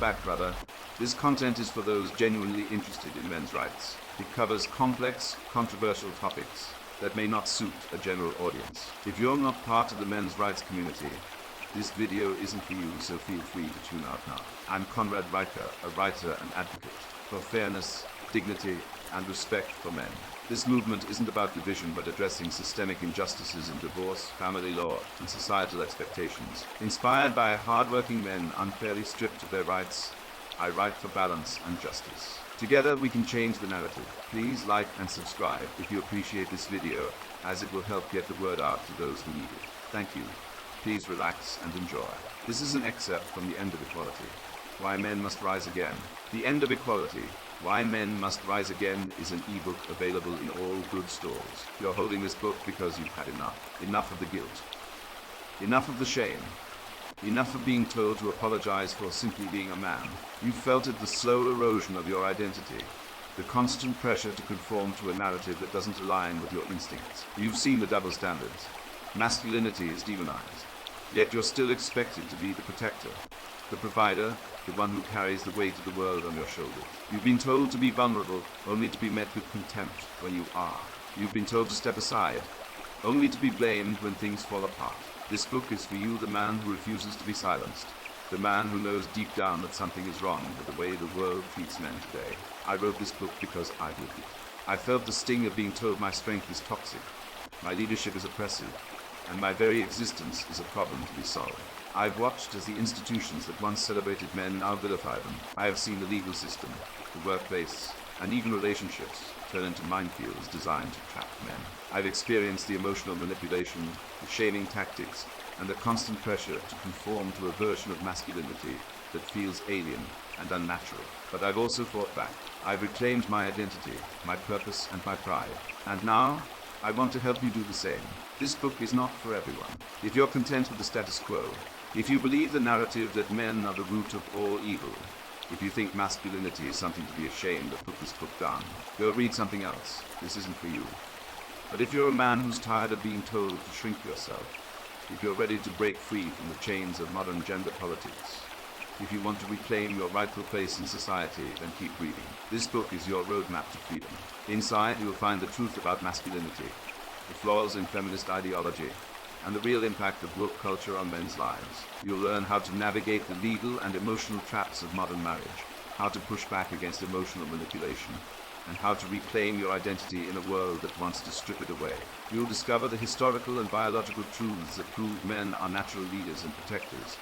back, brother. This content is for those genuinely interested in men's rights. It covers complex, controversial topics that may not suit a general audience. If you're not part of the men's rights community, this video isn't for you, so feel free to tune out now. I'm Conrad Riker, a writer and advocate for fairness, dignity, and respect for men. This movement isn't about division, but addressing systemic injustices in divorce, family law, and societal expectations. Inspired by hard-working men unfairly stripped of their rights, I write for balance and justice. Together we can change the narrative. Please like and subscribe if you appreciate this video, as it will help get the word out to those who need it. Thank you. Please relax and enjoy. This is an excerpt from The End of Equality: Why Men Must Rise Again. The End of Equality: Why Men Must Rise Again is an ebook available in all good stores. You're holding this book because you've had enough. Enough of the guilt. Enough of the shame. Enough of being told to apologize for simply being a man. You've felt it, the slow erosion of your identity, the constant pressure to conform to a narrative that doesn't align with your instincts. You've seen the double standards. Masculinity is demonized, yet you're still expected to be the protector, the provider, the one who carries the weight of the world on your shoulders. You've been told to be vulnerable, only to be met with contempt when you are. You've been told to step aside, only to be blamed when things fall apart. This book is for you, the man who refuses to be silenced, the man who knows deep down that something is wrong with the way the world treats men today. I wrote this book because I lived it. I felt the sting of being told my strength is toxic, my leadership is oppressive, and my very existence is a problem to be solved. I've watched as the institutions that once celebrated men now vilify them. I have seen the legal system, the workplace, and even relationships turn into minefields designed to trap men. I've experienced the emotional manipulation, the shaming tactics, and the constant pressure to conform to a version of masculinity that feels alien and unnatural. But I've also fought back. I've reclaimed my identity, my purpose, and my pride. And now, I want to help you do the same. This book is not for everyone. If you're content with the status quo, if you believe the narrative that men are the root of all evil, if you think masculinity is something to be ashamed of, put this book down. Go read something else. This isn't for you. But if you're a man who's tired of being told to shrink yourself, if you're ready to break free from the chains of modern gender politics, if you want to reclaim your rightful place in society, then keep reading. This book is your roadmap to freedom. Inside, you'll find the truth about masculinity, the flaws in feminist ideology, and the real impact of woke culture on men's lives. You'll learn how to navigate the legal and emotional traps of modern marriage, how to push back against emotional manipulation, and how to reclaim your identity in a world that wants to strip it away. You'll discover the historical and biological truths that prove men are natural leaders and protectors,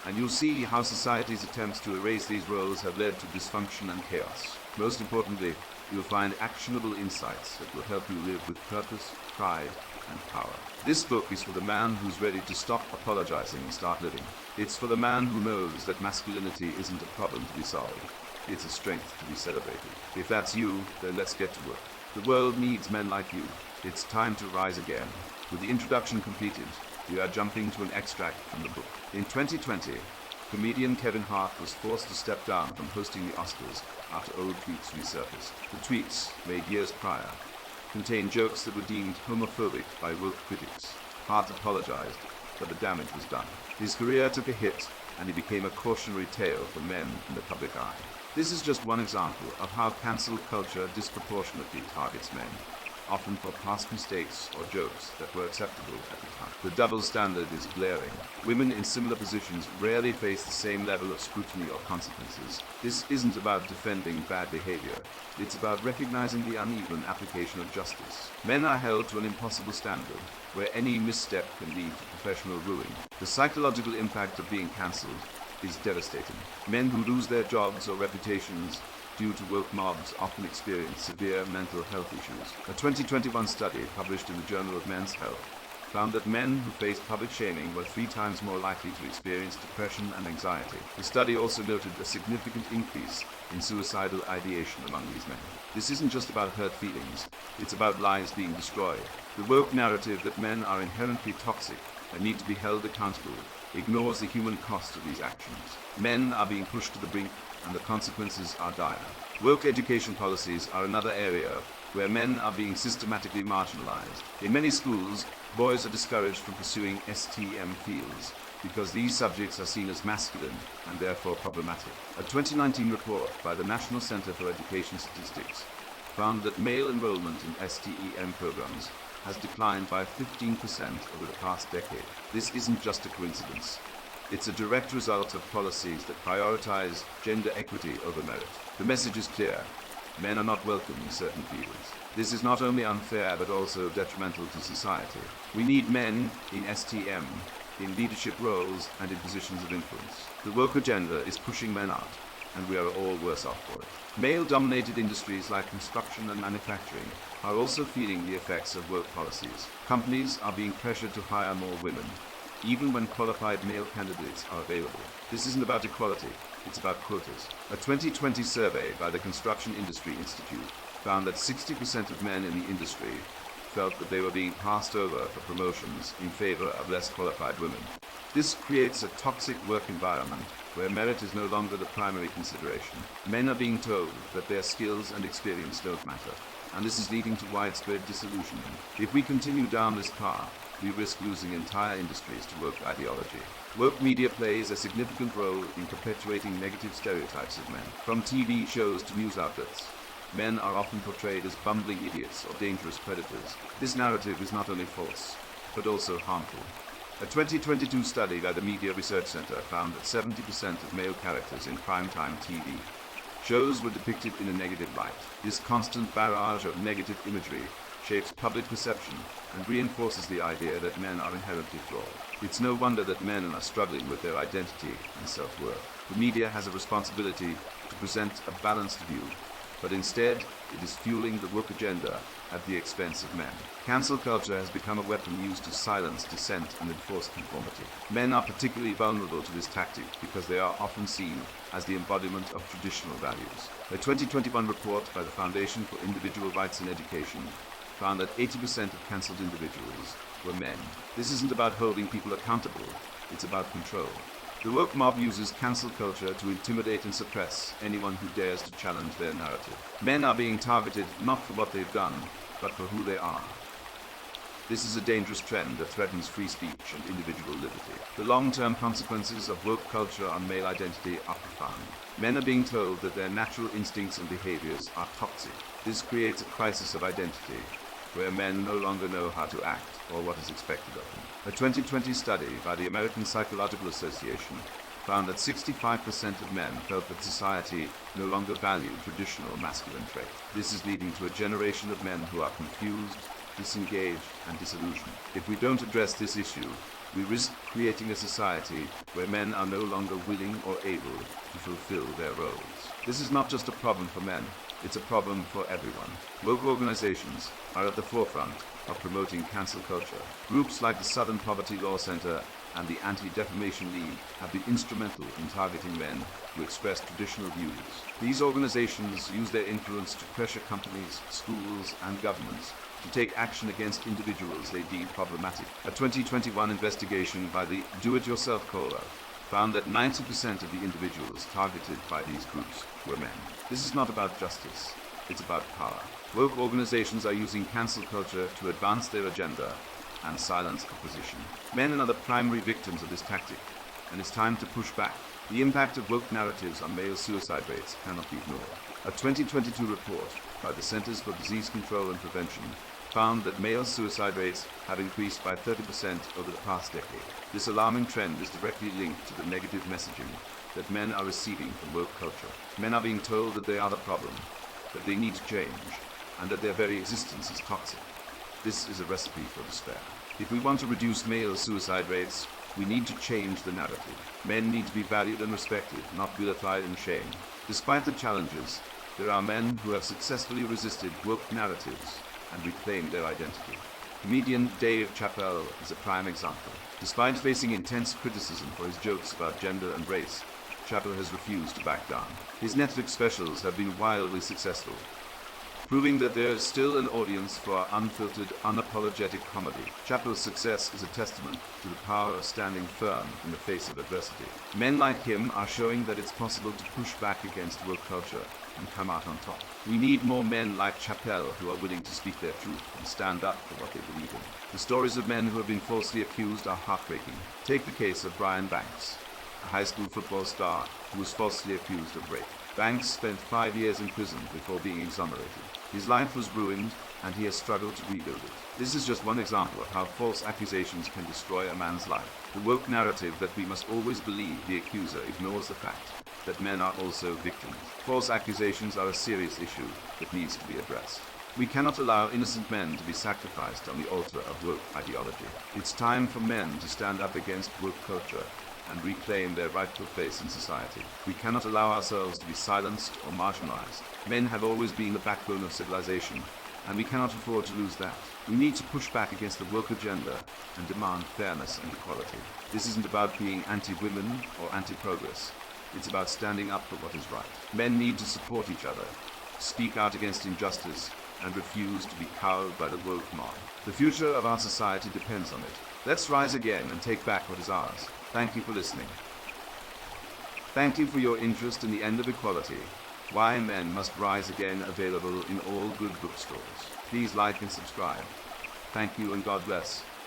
and you'll see how society's attempts to erase these roles have led to dysfunction and chaos. Most importantly, you'll find actionable insights that will help you live with purpose, pride, and power. This book is for the man who's ready to stop apologizing and start living. It's for the man who knows that masculinity isn't a problem to be solved. It's a strength to be celebrated. If that's you, then let's get to work. The world needs men like you. It's time to rise again. With the introduction completed, we are jumping to an extract from the book. In 2020, comedian Kevin Hart was forced to step down from hosting the Oscars after old tweets resurfaced. The tweets, made years prior, contained jokes that were deemed homophobic by woke critics. Hart apologized, but the damage was done. His career took a hit, and he became a cautionary tale for men in the public eye. This is just one example of how cancel culture disproportionately targets men, often for past mistakes or jokes that were acceptable at the time. The double standard is glaring. Women in similar positions rarely face the same level of scrutiny or consequences. This isn't about defending bad behavior. It's about recognizing the uneven application of justice. Men are held to an impossible standard, where any misstep can lead to professional ruin. The psychological impact of being cancelled is devastating. Men who lose their jobs or reputations due to woke mobs often experience severe mental health issues. A 2021 study published in the Journal of Men's Health found that men who faced public shaming were 3 times more likely to experience depression and anxiety. The study also noted a significant increase in suicidal ideation among these men. This isn't just about hurt feelings, it's about lives being destroyed. The woke narrative that men are inherently toxic and need to be held accountable ignores the human cost of these actions. Men are being pushed to the brink, and the consequences are dire. Woke education policies are another area where men are being systematically marginalized. In many schools, boys are discouraged from pursuing STEM fields, because these subjects are seen as masculine and therefore problematic. A 2019 report by the National Center for Education Statistics found that male enrollment in STEM programs has declined by 15% over the past decade. This isn't just a coincidence. It's a direct result of policies that prioritize gender equity over merit. The message is clear. Men are not welcome in certain fields. This is not only unfair but also detrimental to society. We need men in STEM, in leadership roles and in positions of influence. The woke agenda is pushing men out, and we are all worse off for it. Male-dominated industries like construction and manufacturing are also feeling the effects of woke policies. Companies are being pressured to hire more women, even when qualified male candidates are available. This isn't about equality, it's about quotas. A 2020 survey by the Construction Industry Institute found that 60% of men in the industry felt that they were being passed over for promotions in favor of less qualified women. This creates a toxic work environment where merit is no longer the primary consideration. Men are being told that their skills and experience don't matter, and this is leading to widespread disillusionment. If we continue down this path, we risk losing entire industries to woke ideology. Woke media plays a significant role in perpetuating negative stereotypes of men. From TV shows to news outlets, men are often portrayed as bumbling idiots or dangerous predators. This narrative is not only false, but also harmful. A 2022 study by the Media Research Center found that 70% of male characters in primetime TV shows were depicted in a negative light. This constant barrage of negative imagery shapes public perception and reinforces the idea that men are inherently flawed. It's no wonder that men are struggling with their identity and self-worth. The media has a responsibility to present a balanced view, but instead it is fueling the woke agenda at the expense of men. Cancel culture has become a weapon used to silence dissent and enforce conformity. Men are particularly vulnerable to this tactic because they are often seen as the embodiment of traditional values. A 2021 report by the Foundation for Individual Rights in Education found that 80% of cancelled individuals were men. This isn't about holding people accountable, it's about control. The woke mob uses cancel culture to intimidate and suppress anyone who dares to challenge their narrative. Men are being targeted not for what they've done, but for who they are. This is a dangerous trend that threatens free speech and individual liberty. The long-term consequences of woke culture on male identity are profound. Men are being told that their natural instincts and behaviors are toxic. This creates a crisis of identity, where men no longer know how to act or what is expected of them. A 2020 study by the American Psychological Association found that 65% of men felt that society no longer valued traditional masculine traits. This is leading to a generation of men who are confused, disengaged, and disillusioned. If we don't address this issue, we risk creating a society where men are no longer willing or able to fulfill their roles. This is not just a problem for men, it's a problem for everyone. Woke organizations are at the forefront of promoting cancel culture. Groups like the Southern Poverty Law Center and the Anti-Defamation League have been instrumental in targeting men who express traditional views. These organizations use their influence to pressure companies, schools, and governments to take action against individuals they deem problematic. A 2021 investigation by the Do-It-Yourself Caller found that 90% of the individuals targeted by these groups were men. This is not about justice, it's about power. Woke organizations are using cancel culture to advance their agenda and silence opposition. Men are the primary victims of this tactic, and it's time to push back. The impact of woke narratives on male suicide rates cannot be ignored. A 2022 report by the Centers for Disease Control and Prevention found that male suicide rates have increased by 30% over the past decade. This alarming trend is directly linked to the negative messaging that men are receiving from woke culture. Men are being told that they are the problem, that they need to change, and that their very existence is toxic. This is a recipe for despair. If we want to reduce male suicide rates, we need to change the narrative. Men need to be valued and respected, not vilified and shamed. Despite the challenges, there are men who have successfully resisted woke narratives and reclaimed their identity. Comedian Dave Chappelle is a prime example. Despite facing intense criticism for his jokes about gender and race, Chappelle has refused to back down. His Netflix specials have been wildly successful, proving that there is still an audience for unfiltered, unapologetic comedy. Chappelle's success is a testament to the power of standing firm in the face of adversity. Men like him are showing that it's possible to push back against woke culture and come out on top. We need more men like Chappelle who are willing to speak their truth and stand up for what they believe in. The stories of men who have been falsely accused are heartbreaking. Take the case of Brian Banks, a high school football star who was falsely accused of rape. Banks spent 5 years in prison before being exonerated. His life was ruined, and he has struggled to rebuild it. This is just one example of how false accusations can destroy a man's life. The woke narrative that we must always believe the accuser ignores the fact that men are also victims. False accusations are a serious issue that needs to be addressed. We cannot allow innocent men to be sacrificed on the altar of woke ideology. It's time for men to stand up against woke culture and reclaim their rightful place in society. We cannot allow ourselves to be silenced or marginalized. Men have always been the backbone of civilization, and we cannot afford to lose that. We need to push back against the woke agenda and demand fairness and equality. This isn't about being anti-women or anti-progress. It's about standing up for what is right. Men need to support each other, speak out against injustice, and refuse to be cowed by the woke mob. The future of our society depends on it. Let's rise again and take back what is ours. Thank you for listening. Thank you for your interest in the end of equality. Why Men Must Rise Again, available in all good bookstores. Please like and subscribe. Thank you and God bless.